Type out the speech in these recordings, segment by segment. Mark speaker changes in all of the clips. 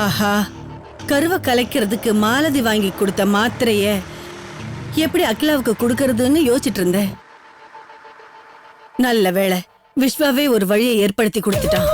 Speaker 1: ஆஹா, கருவை கலைக்கிறதுக்கு மாலதி வாங்கி கொடுத்த மாத்திரைய எப்படி அகிலாவுக்கு கொடுக்கறதுன்னு யோசிச்சுட்டு இருந்தேன். நல்ல வேளை விஸ்வாவே ஒரு வழியை ஏற்படுத்தி கொடுத்துட்டான்.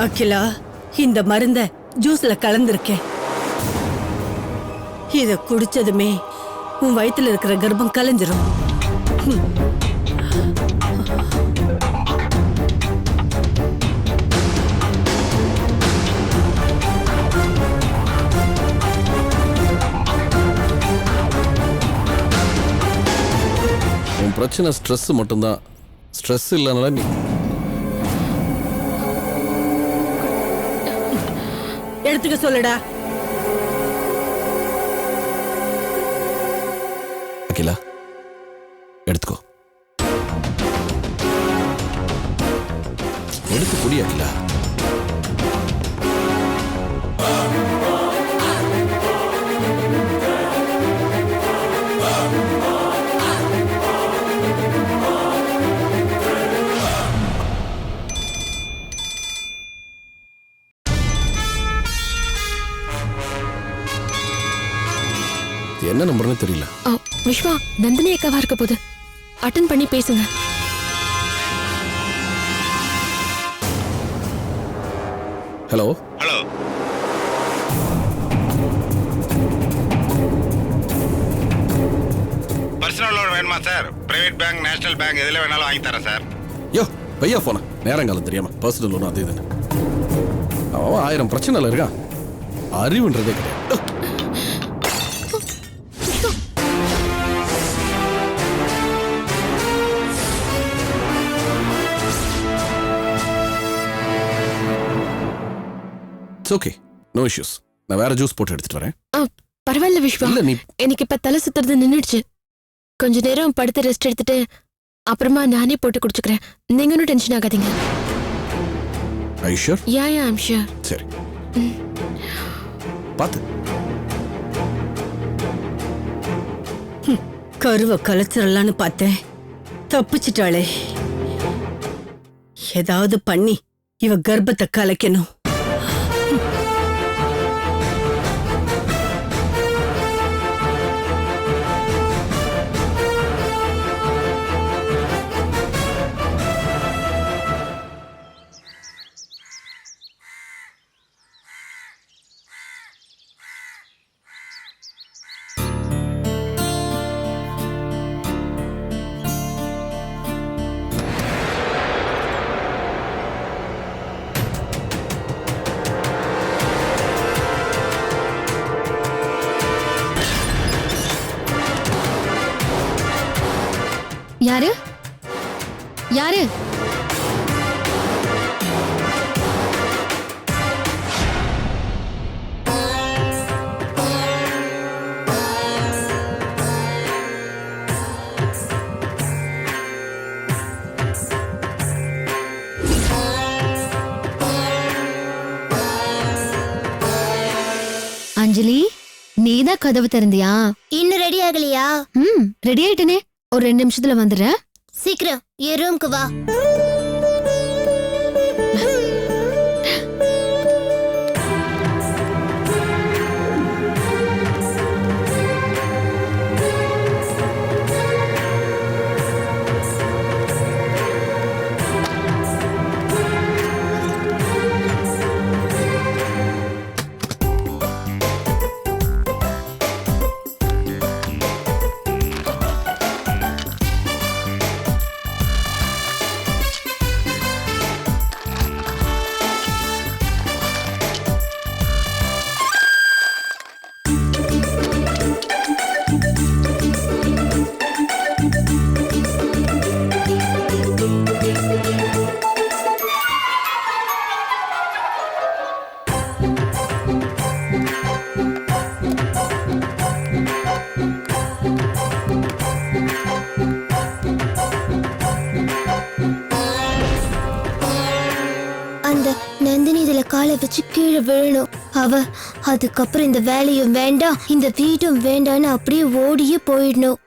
Speaker 1: அகிலா, இந்த மருந்த ஜூஸ்ல கலந்திருக்கேன். இத குடிச்சதுமே உன் வயித்துல இருக்கிற கர்ப்பம் கலைஞ்சிரும்.
Speaker 2: உன் பிரச்சனை ஸ்ட்ரெஸ் மட்டும்தான். ஸ்ட்ரெஸ் இல்லைனால நீ
Speaker 1: எடுத்துக்க சொல்லுடா.
Speaker 2: அகிலா, எடுத்துக்கோ. எடுத்து குடி அகிலா. என்ன நம்பர்னு தெரியல.
Speaker 3: விஸ்வா, நந்தினி அக்காவா இருக்க போது அட்டன் பண்ணி பேசுங்க.
Speaker 2: ஹலோ
Speaker 4: ஹலோ, பர்சனல் லோன் வேணுமா sir? Private bank, national bank எதுல வேணாலும் வாங்கி தரேன் சார்.
Speaker 2: யோ பையா போன நேரங்காலம் தெரியாம பர்சனல் லோன் அது இதுன்னு அவன் 1000 பிரச்சனைல இருக்கா. அறிவுன்றதே கிடையாது. Okay, no issues. நான் வேற ஜூஸ் போட்டு எடுத்துட்டு வரேன்.
Speaker 3: பரவாயில்ல விஸ்வா, எனக்கு இப்ப தலை சுத்துறது நின்னுடுச்சு. கொஞ்ச நேரம் படுத்து ரெஸ்ட் எடுத்துட்டு அப்புறமா நானே போட்டு குடிச்சுக்கிறேன். நீங்க ஒன்னும் டென்ஷன் ஆகாதீங்க.
Speaker 2: Are you sure?
Speaker 3: Yeah, I'm sure.
Speaker 2: சரி, பாத்து.
Speaker 1: கருவை கலைச்சிடலான்னு பார்த்தேன், தப்பிச்சிட்டாளே. ஏதாவது பண்ணி இவ கர்ப்பத்தை கலைக்கணும்.
Speaker 5: யாரு யாரு? அஞ்சலி, நீதான் கதவு திறந்தியா?
Speaker 6: இன்னும் ரெடி ஆகலையா?
Speaker 5: ரெடி ஆயிட்டனே, ஒரு 2 நிமிஷத்துல வந்துடுறேன்.
Speaker 6: சீக்கிரம் என் ரூம்க்கு வா. அந்த நந்தினி இதுல காலை வச்சு கீழே விழணும். அவ அதுக்கப்புறம் இந்த வேலையும் வேண்டாம், இந்த வீடும் வேண்டான்னு அப்படியே ஓடியே போயிடணும்.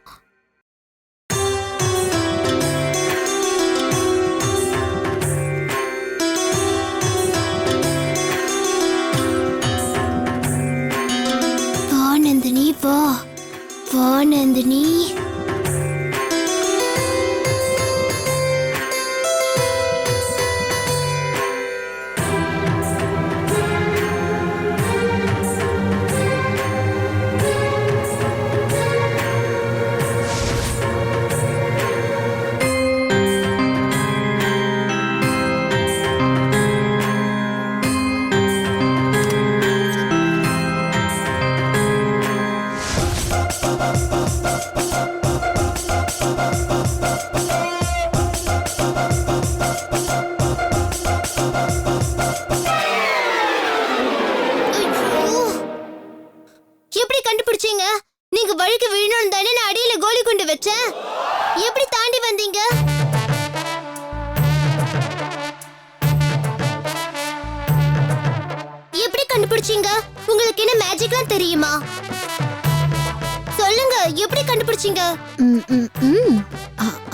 Speaker 6: வா நந்தினி, வா வா நந்தினி. எப்படி கண்டுபிடிச்சீங்க? நீங்க வழுக்கி விழணும் தானே நான் அடியில கோலி குண்டு வச்சேன். எப்படி தாண்டி வந்தீங்க? எப்படி கண்டுபிடிச்சீங்க? உங்களுக்கு என்ன மேஜிக்லாம் தெரியுமா? சொல்லுங்க, எப்படி கண்டுபிடிச்சீங்க?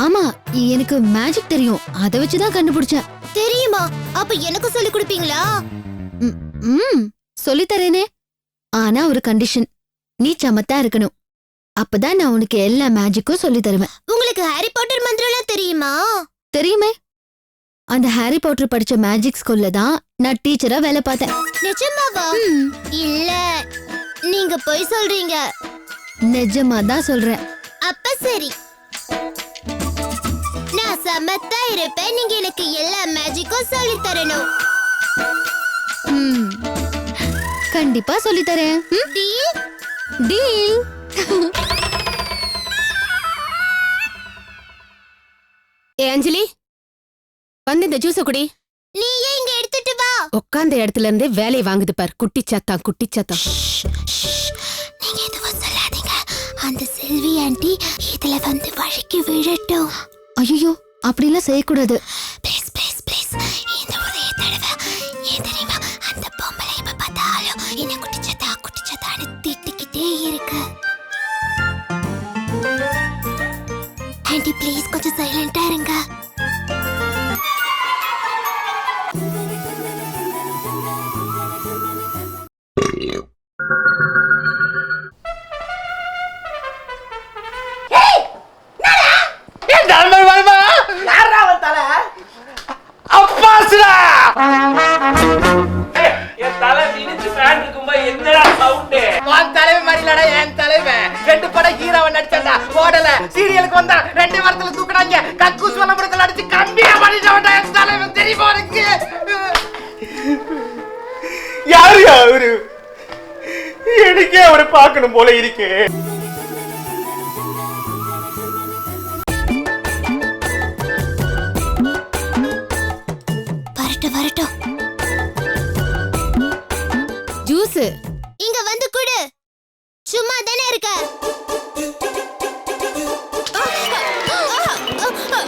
Speaker 5: ஆமா, எனக்கு மேஜிக் தெரியும், அதை வச்சுதான் கண்டுபிடிச்சேன்.
Speaker 6: தெரியுமா? அப்ப எனக்கு சொல்லி கொடுப்பீங்களா?
Speaker 5: சொல்லித்தரேனே, ஆனா ஒரு கண்டிஷன். நீ சமத்தா இருக்கணும், அப்பதான் நான் உனக்கு எல்லா மேஜிக்கும் சொல்லி தருவேன்.
Speaker 6: உங்களுக்கு ஹாரி பாட்டர் மந்திரம்லாம் தெரியுமா?
Speaker 5: தெரியுமே, அந்த ஹாரி பாட்டர் படிச்ச மேஜிக் ஸ்கூல்ல தான் நான் டீச்சரா வேலை பார்த்தேன்.
Speaker 6: நிஜமாவா? இல்ல, நீங்க போய் சொல்றீங்க.
Speaker 5: நிஜமா தான் சொல்றேன்.
Speaker 6: அப்ப சரி, நான் சமத்தா இருப்பேன். நீங்க எனக்கு எல்லா மேஜிக்கும் சொல்லி தரணும்.
Speaker 5: கண்டிப்பா சொல்லி தரேன்.
Speaker 6: டீல்?
Speaker 5: டீல்.
Speaker 7: ஏ அஞ்சலி, வந்து இந்த ஜூஸ குடி.
Speaker 6: நீ ஏன் இங்க எடுத்துட்டு வா?
Speaker 7: உட்கார்ந்த இடத்துல இருந்தே வேலையை வாங்குது பார். குட்டிச்சாத்தா குட்டிச்சாத்தா.
Speaker 6: நீங்க எதுவும் சொல்லாதீங்க. அந்த செல்வி ஆண்டி இதுல வந்து வழுக்கி விழட்டும்.
Speaker 5: ஐயோ, அப்படிலாம் செய்யக்கூடாது.
Speaker 6: ப்ளீஸ் ப்ளீஸ் ப்ளீஸ், இந்த ஒரே தடவை. ஏன் தெரியுமா, அந்த பொம்பளை இப்ப பார்த்தாலும் என்ன குட்டிச்சத்தா குட்டிச்சத்தான்னு திட்டிக்கிட்டே இருக்கு. ஆண்டி ப்ளீஸ் கொஞ்சம் சைலண்டா இருங்க.
Speaker 8: என் தலை விரிச்சு பேண்ட் இருக்கும்போது என்னடா சவுண்ட்? உன் தலைவி மாதிரி இல்லடா என் தலைவன். 2 படம் ஹீரோவை நடிச்சா ஓடல, சீரியலுக்கு வந்தா 2 வாரத்துல தூக்குறாங்க. கக்கூஸ் வளம்பரத்துல அடிச்சு கம்பியா பண்ணிட்டா என் தலைவன். தெரியுமா உனக்கு? யாரு அவரு? எனக்கே அவரை பார்க்கணும் போல இருக்கு.
Speaker 7: காசு
Speaker 6: இங்க வந்து குடு. சும்மா தானே இருக்க.
Speaker 7: அப்பா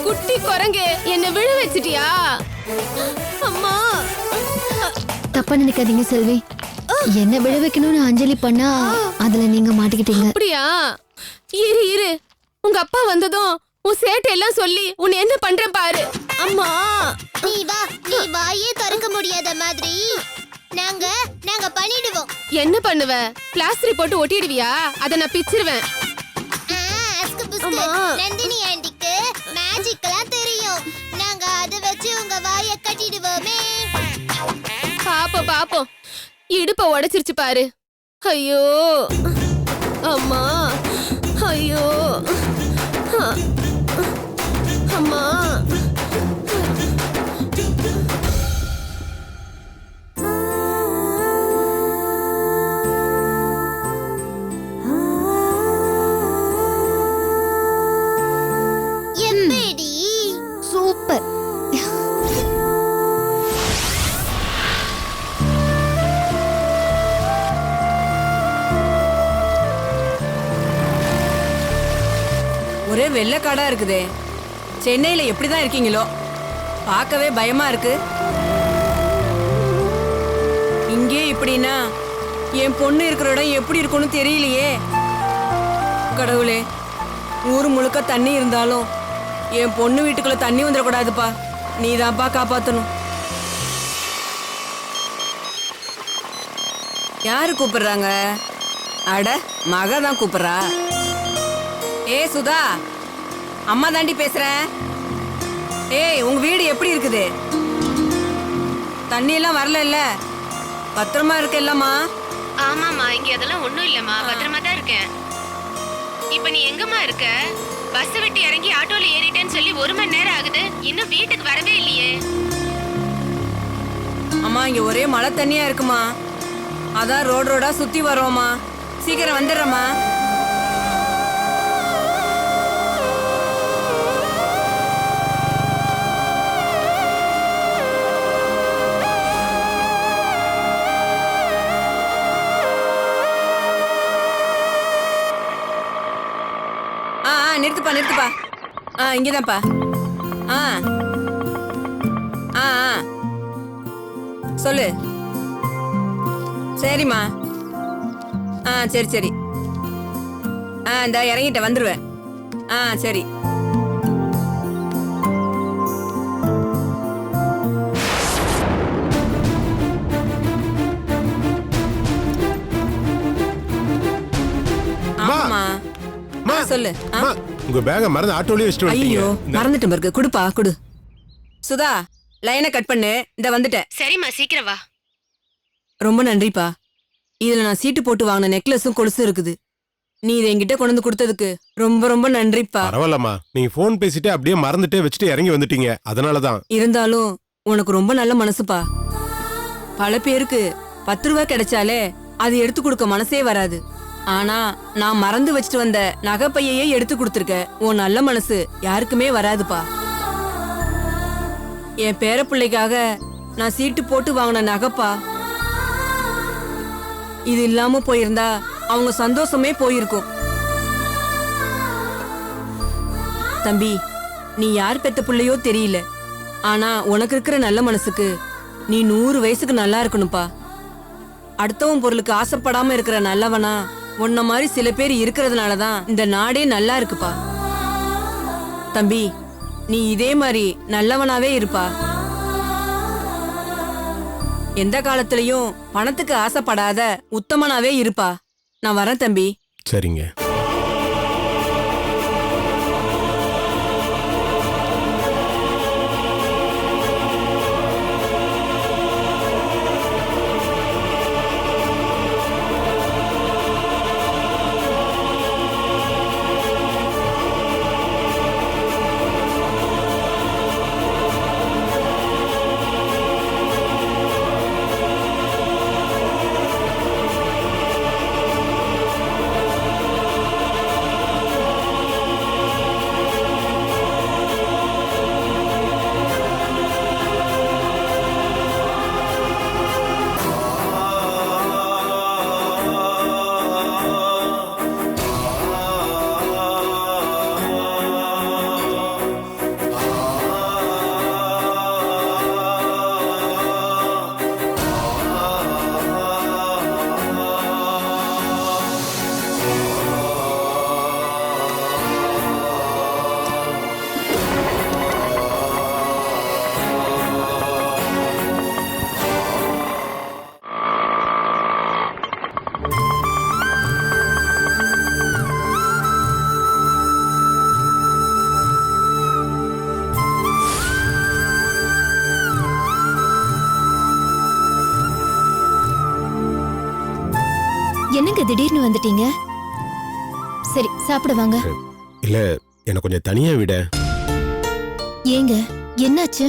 Speaker 7: குட்டி குரங்கு என்ன விழ வச்சிட்டியா? அம்மா
Speaker 5: தப்பா நினைக்காதீங்க செல்வி. என்ன விழ வைக்கணும்னு அஞ்சலி பண்ணா அதுல நீங்க மாட்டிக்கிட்டீங்க.
Speaker 7: அப்படியா? இரு இரு, உங்க அப்பா வந்ததும் உன் சேட்டை எல்லாம் சொல்லி உன்னை என்ன பண்றேன் பாரு. அம்மா
Speaker 6: நீ வா, நீ வாயே திறக்க முடியாத மாதிரி நாங்க பண்ணிடுவோம்.
Speaker 7: என்ன பண்ணுவ? பிளாஸ்டர் போட்டு ஒட்டிடுவியா? அத நான் பிச்சிருவேன்.
Speaker 6: அம்மா, நந்தினி ஆண்டிக்கு மேஜிக்லாம் தெரியும். நாங்க அத வச்சு உங்க வாயை கட்டிடுவோமே.
Speaker 7: பாப்போம் பாப்போம். இடுப்ப உடைச்சிருச்சு பாரு. ஐயோ அம்மா, ஐயோ அம்மா.
Speaker 6: எப்படி?
Speaker 5: சூப்பர்.
Speaker 1: ஒரே வெள்ளைக்காடா இருக்குதே. சென்னையில எப்படிதான் இருக்கீங்களோ? பார்க்கவே பயமா இருக்கு. இங்கே இப்படின்னா என் பொண்ணு இருக்கிற இடம் எப்படி இருக்கும்னு தெரியலையே. கடவுளே, ஊர் முழுக்க தண்ணி இருந்தாலும் என் பொண்ணு வீட்டுக்குள்ள தண்ணி வந்துடக்கூடாதுப்பா. நீதான்ப்பா காப்பாத்தணும். யாரு கூப்பிடுறாங்க? அட, மக தான் கூப்பிடுறா. ஏ சுதா, அம்மா தாண்டி பேசுறேன். ஏய், உங்க வீடு எப்படி இருக்குது? தண்ணி எல்லாம் வரல இல்ல? பத்திரமா இருக்க இல்லம்மா?
Speaker 3: ஆமாமா, இங்க அதெல்லாம் ஒண்ணும் இல்லம்மா, பத்திரமா தான் இருக்கேன். இப்ப நீ எங்கம்மா இருக்க? பஸ் விட்டு இறங்கி ஆட்டோல ஏறிட்டேன்னு சொல்லி 1 மணி நேரம் ஆகுது, இன்னும் வீட்டுக்கு வரவே இல்லையே.
Speaker 1: அம்மா, இங்க ஒரே மழை தண்ணியா இருக்குமா, அதான் ரோடா சுத்தி வரோம்மா. சீக்கிரம் வந்துடுறேம்மா. நிறுத்துப்பா. இங்கதான்ப்பா. சொல்லு. சரிம்மா. சரி. இந்த இறங்கிட்ட வந்துருவேன். சரி. ஆமாம்மா. சொல்லு.
Speaker 9: உங்க பேக மறந்து ஆட்டோலயே வச்சிட்டு வந்துட்டீங்க.
Speaker 1: ஐயோ, மறந்துட்டேன் பாருங்க. குடுப்பா, குடு. சுதா, லைனை கட் பண்ணு. இந்த வந்துட்டேன்.
Speaker 3: சரிம்மா, சீக்கிரம் வா.
Speaker 1: ரொம்ப நன்றிப்பா. இதுல நான் சீட்டு போட்டு வாங்கின நெக்லஸும் கொலுசும் இருக்குது. நீ இதை என்கிட்ட கொண்டு வந்து கொடுத்ததுக்கு ரொம்ப ரொம்ப நன்றிப்பா.
Speaker 9: பரவாயில்லம்மா, நீங்க போன் பேசிட்டு அப்படியே மறந்துட்டே வச்சுட்டு இறங்கி வந்துட்டீங்க, அதனாலதான்.
Speaker 1: இருந்தாலும் உனக்கு ரொம்ப நல்ல மனசுப்பா. பல பேருக்கு 10 ரூபாய் கிடைச்சாலே அது எடுத்து கொடுக்க மனசே வராது. ஆனா நான் மறந்து வச்சுட்டு வந்த நகைப்பையே எடுத்து கொடுத்துருக்க. உன் நல்ல மனசு யாருக்குமே வராதுப்பா. என் பேர பிள்ளைக்காக நான் சீட்டு போட்டு வாங்கின நகைப்பா. இது இல்லாம போயிருந்தா அவங்க சந்தோஷமே போயிருக்கும். தம்பி, நீ யார் பெத்த பிள்ளையோ தெரியல, ஆனா உனக்கு இருக்கிற நல்ல மனசுக்கு நீ 100 வயசுக்கு நல்லா இருக்கணும்ப்பா. அடுத்தவன் பொருளுக்கு ஆசைப்படாம இருக்கிற நல்லவனா உன்ன மாதிரி சில பேர் இருக்கிறதுனாலதான் இந்த நாடே நல்லா இருக்குப்பா. தம்பி, நீ இதே மாதிரி நல்லவனாவே இருப்பா. எந்த காலத்திலயும் பணத்துக்கு ஆசைப்படாத உத்தமனாவே இருப்பா. நான் வரேன் தம்பி.
Speaker 9: சரிங்க.
Speaker 5: திடீர்னு வந்துட்டீங்க? சரி சாப்பிட வாங்க.
Speaker 9: இல்ல எனக்கு கொஞ்சம் தனியா விட.
Speaker 5: ஏங்க என்னாச்சு?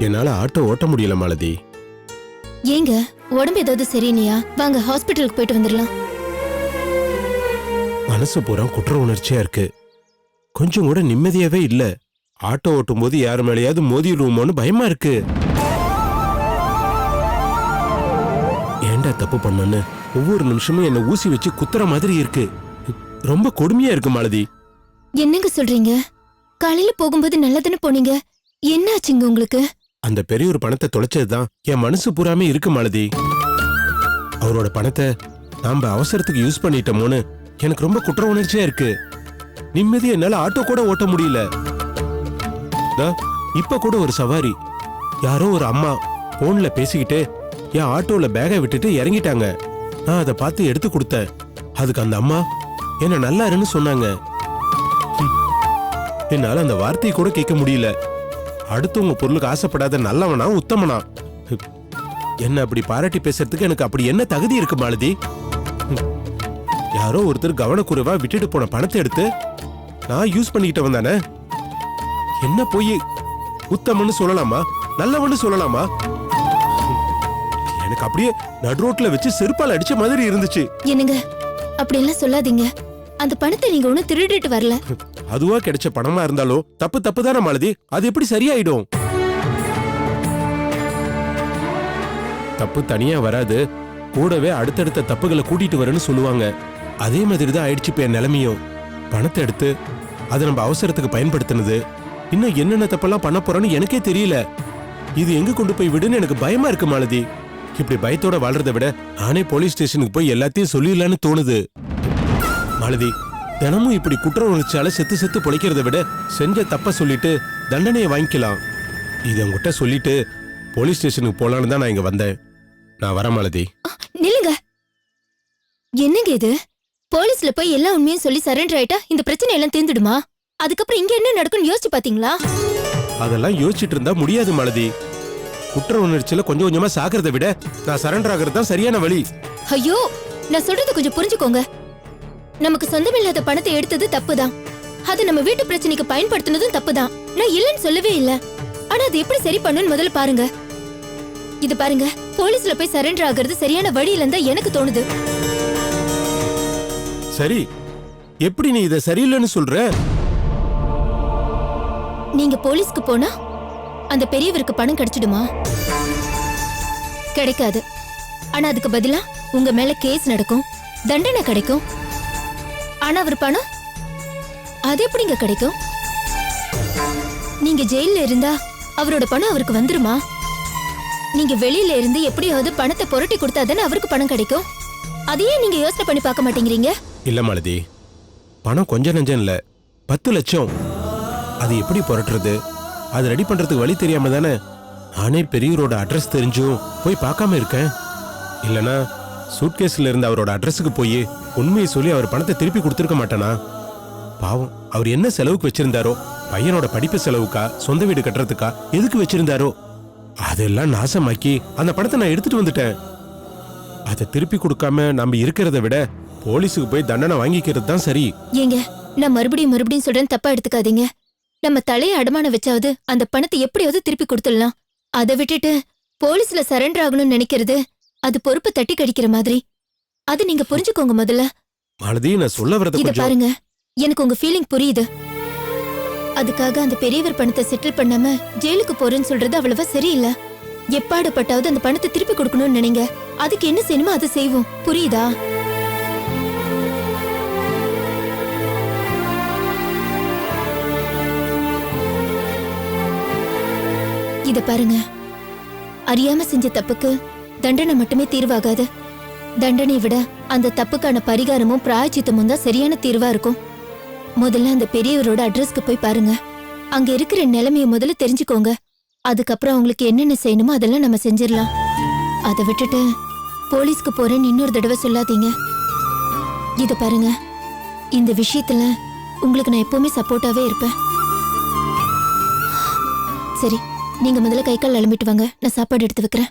Speaker 9: என்னால ஆட்டோ ஓட்ட முடியல மாலதி.
Speaker 5: ஏங்க உடம்பு ஏதாவது சரியில்லையா? வாங்க ஹாஸ்பிட்டலுக்கு போயிட்டு வந்துடலாம்.
Speaker 9: மனசு பூரா குற்ற உணர்ச்சியா இருக்கு. கொஞ்சம் கூட நிம்மதியாவே இல்ல. ஆட்டோ ஓட்டும் போது யாரு மேலேயாவது மோதிடுவோமோன்னு பயமா இருக்கு. ஏன்டா தப்பு பண்ணன்னு ஒவ்வொரு நிமிஷமும் என்ன ஊசி வச்சு குத்துற மாதிரி இருக்கு. ரொம்ப கொடுமையா இருக்கு மாலதி.
Speaker 5: என்னங்க சொல்றீங்க? காலையில போகும்போது நல்லதானே போனீங்க, என்னாச்சுங்க உங்களுக்கு?
Speaker 9: அந்த பெரிய ஒரு பணத்தை தொலைச்சதுதான் என் மனசு பூராமே இருக்கு மாலதி. அவரோட பணத்தை நாம அவசரத்துக்கு யூஸ் பண்ணிட்டோமோன்னு எனக்கு ரொம்ப குற்ற உணர்ச்சியா இருக்கு. நிம்மதி என்னால ஆட்டோ கூட ஓட்ட முடியல. இப்ப கூட ஒரு சவாரி யாரோ ஒரு அம்மா போன்ல பேசிக்கிட்டு என் ஆட்டோல பேகை விட்டுட்டு இறங்கிட்டாங்க. நான் அதை பார்த்து எடுத்து கொடுத்தேன். அதுக்கு அந்த அம்மா என்ன நல்லா இருன்னு சொன்னாங்க. என்னால அந்த வார்த்தையை கூட கேட்க முடியல. அடுத்தவங்க பொருளுக்கு ஆசைப்படாத நல்லவனா உத்தமனா? என்ன அப்படி பாராட்டி பேசுறதுக்கு எனக்கு அப்படி என்ன தகுதி இருக்கு மாலதி? யாரோ ஒருத்தர் கவனக்குறைவா விட்டுட்டு போன பணத்தை எடுத்து நான் யூஸ் பண்ணிக்கிட்டு வந்தானே. என்ன போய் உத்தமன்னு சொல்லலாமா, நல்லவன்னு சொல்லலாமா? எனக்கு அப்படியே நடு ரோட்ல வச்சு செருப்பால் அடிச்ச மாதிரி இருந்துச்சு.
Speaker 5: என்னங்க அப்படி எல்லாம் சொல்லாதீங்க. அந்த பணத்தை நீங்க ஒண்ணு திருடிட்டு வரல.
Speaker 9: அதுவா கிடைச்ச பணமா இருந்தாலும் தப்பு தப்பு தானே மாலதி. அது எப்படி சரியாயிடும்? தப்பு தனியா வராது, கூடவே அடுத்தடுத்த தப்புகளை கூட்டிட்டு வரேன்னு சொல்லுவாங்க. அதே மாதிரி தான் ஆயிடுச்சு இப்ப என் நிலைமையும். பணத்தை எடுத்து அதை நம்ம அவசரத்துக்கு பயன்படுத்தினது, இன்னும் என்னென்ன தப்பெல்லாம் பண்ண போறோன்னு எனக்கே தெரியல. இது எங்க கொண்டு போய் விடுன்னு எனக்கு பயமா இருக்கு மாலதி. இப்படி பயத்தோட வாழ்றதை விட நானே போலீஸ் ஸ்டேஷனுக்கு போய் எல்லாத்தையும் சொல்லிடலான்னு தோணுது. மாலதி, தினமும் இப்படி குற்ற உணர்ச்சியால செத்து செத்து பொழைக்கிறத விட செஞ்ச தப்ப சொல்லிட்டு தண்டனையை வாங்கிக்கலாம். இதை உங்ககிட்ட சொல்லிட்டு போலீஸ் ஸ்டேஷனுக்கு போலான்னு தான் நான் இங்க வந்தேன். நான் வரேன் மாலதி.
Speaker 5: நில்லுங்க. என்னங்க இது? போலீஸ்ல போய் எல்லா உண்மையும் சொல்லி சரண்டர் ஆயிட்டா இந்த பிரச்சனை எல்லாம் தீர்ந்துடுமா? அதுக்கப்புறம் இங்க என்ன நடக்கும்னு யோசிச்சு பாத்தீங்களா?
Speaker 9: அதெல்லாம் யோசிச்சுட்டு இருந்தா முடியாது மாலதி. குற்ற உணர்ச்சியில கொஞ்சம் கொஞ்சமா சாகிறத விட நான் சரண்டர் ஆகிறது தான் சரியான வழி.
Speaker 5: ஐயோ, நான் சொல்றது கொஞ்சம் புரிஞ்சுக்கோங்க. நமக்கு சொந்தமில்லாத பணத்தை எடுத்தது தப்புதான். அது நம்ம வீட்டு பிரச்சனைக்கு பயன்படுத்தினதும் தப்புதான். நான் இல்லைன்னு சொல்லவே இல்ல. ஆனா அது எப்படி சரி பண்ணுன்னு முதல்ல பாருங்க. இது பாருங்க, போலீஸ்ல போய் சரண்டர் ஆகிறது சரியான வழி இல்லைன்னு தான் எனக்கு தோணுது.
Speaker 9: சரி, எப்படி நீ இதை சரியில்லைன்னு சொல்ற?
Speaker 5: நீங்க போலீஸ்க்கு போனா அந்த பெரியவருக்கு பணம் கிடைச்சிடுமா? கிடைக்காது. ஆனா அதுக்கு பதிலா உங்க மேல கேஸ் நடக்கும், தண்டனை கிடைக்கும். ஆனா அவர் பணம் அது எப்படிங்க கிடைக்கும்? நீங்க ஜெயில இருந்தா அவரோட பணம் அவருக்கு வந்துருமா? நீங்க வெளியில இருந்து எப்படியாவது பணத்தை புரட்டி கொடுத்தாதானே அவருக்கு பணம் கிடைக்கும். அதையே நீங்க யோசனை பண்ணி பார்க்க மாட்டேங்கிறீங்க?
Speaker 9: இல்ல மாலதி, பணம் கொஞ்சம் நஞ்சம் இல்ல, 10 லட்சம். அது எப்படி புரட்டுறது? அது ரெடி பண்றதுக்கு வழி தெரியாம தானே நானே பெரியவரோட அட்ரஸ் தெரிஞ்சும் போய் பார்க்காம இருக்கேன். இல்லனா சூட்கேஸ்ல இருந்த அவரோட அட்ரஸுக்கு போய் உண்மையை சொல்லி அவர் பணத்தை திருப்பி கொடுத்துருக்க மாட்டானா? பாவம், அவர் என்ன செலவுக்கு வச்சிருந்தாரோ, பையனோட படிப்பு செலவுக்கா, சொந்த வீடு கட்டுறதுக்கா, எதுக்கு வச்சிருந்தாரோ அதெல்லாம் நாசமாக்கி அந்த பணத்தை நான் எடுத்துட்டு வந்துட்டேன். அதை திருப்பி கொடுக்காம நம்ம இருக்கிறத விட போலீஸுக்கு போய் தண்டனை வாங்கிக்கிறது தான் சரி.
Speaker 5: ஏங்க, நான் மறுபடியும் சொல்றேன், தப்பா எடுத்துக்காதீங்க. நம்ம தலையை அடமானம் வச்சாவது அந்த பணத்தை எப்படியாவது திருப்பி கொடுத்துடலாம். அதை விட்டுட்டு போலீஸ்ல சரண்டர் ஆகணும்னு நினைக்கிறது அது பொறுப்பு தட்டி கடிக்கிற மாதிரி. அது நீங்க புரிஞ்சுக்கோங்க முதல்ல.
Speaker 9: மாலதி, நான் சொல்ல வரத
Speaker 5: இத
Speaker 9: கொஞ்சம்
Speaker 5: பாருங்க, எனக்கு உங்க ஃபீலிங் புரியுது. அதுக்காக அந்த பெரியவர் பணத்தை செட்டில் பண்ணாம ஜெயிலுக்கு போறேன்னு சொல்றது அவ்வளவா சரியில்லை. எப்பாடுபட்டாவது அந்த பணத்தை திருப்பி கொடுக்கணும்னு நினைங்க. அதுக்கு என்ன செய்யணுமோ அதை செய்வோம். புரியுதா? இத பாருங்க, அறியாம செஞ்ச தப்புக்கு தண்டனை மட்டுமே தீர்வாகாது. தண்டனை விட அந்த தப்புக்கான பரிகாரமும் பிராயச்சித்தமும் தான் சரியான தீர்வா இருக்கும். முதல்ல அந்த பெரியவரோட அட்ரஸ்க்கு போய் பாருங்க. அங்க இருக்கிற நிலைமைய முதல்ல தெரிஞ்சுக்கோங்க. அதுக்கப்புறம் அவங்களுக்கு என்னென்ன செய்யணுமோ அதெல்லாம் நம்ம செஞ்சிடலாம். அதை விட்டுட்டு போலீஸ்க்கு போறேன்னு இன்னொரு தடவை சொல்லாதீங்க. இத பாருங்க, இந்த விஷயத்துல உங்களுக்கு நான் எப்பவுமே சப்போர்ட்டாவே இருப்பேன். சரி நீங்க முதல்ல கை கால் அலம்பிட்டு வாங்க, நான் சாப்பாடு எடுத்து வைக்கிறேன்.